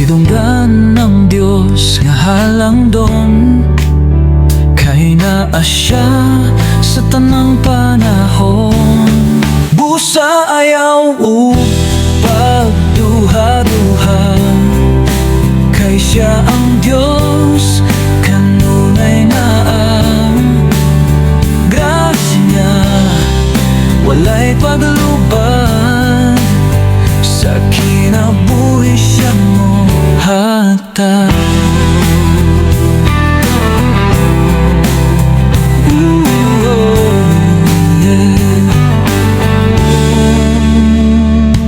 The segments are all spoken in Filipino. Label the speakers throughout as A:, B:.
A: Gidunggan ng Diyos nga halangdon, kay naa siya sa tanang panahon. Busa ayaw o pagduha-duha, kay siya ang Diyos kanunay naang grasya niya, walay paglubad sa kinabuhi siya mo hatag.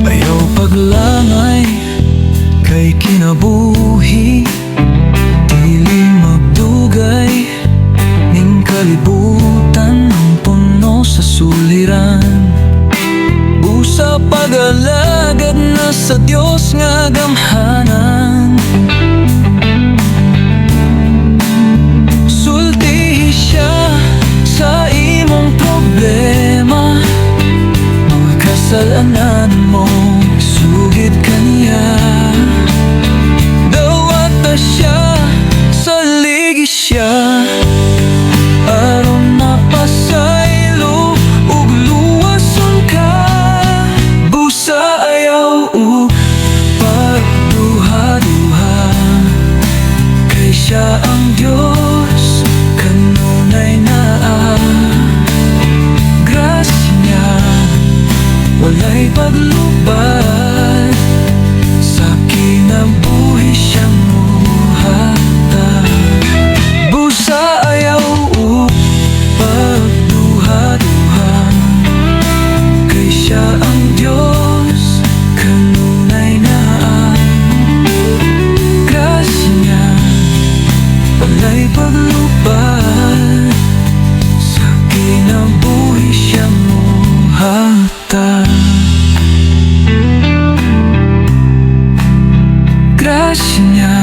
A: Ayaw paglangay kay kinabuhi, dili magdugay ning kalibutan ang puno sa suliran. Busa pag-alagad na sa Diyos nga gamhanan, sultihi siya sa imong problema, mga kasalanan mo sugid kaniya. Dawata siya sa ligi siya, aron napasaylo ug luwason ka. Busa ayaw o pagduha-duha, kay siya ang Diyos kanunay naa grasya niya, walay paglubad sa kinabuhi siya mo hatag. Busa ayaw o pagduha-duha, kay siya ang Diyos kanunay naa grasya niya, walay paglubad sa kinabuhi siya mo hatag. Grasya niya,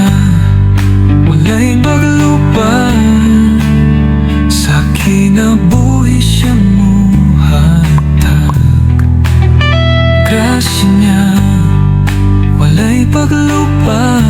A: walay paglubad sa kinabuhi siya mo hatag. Grasya niya, walay paglubad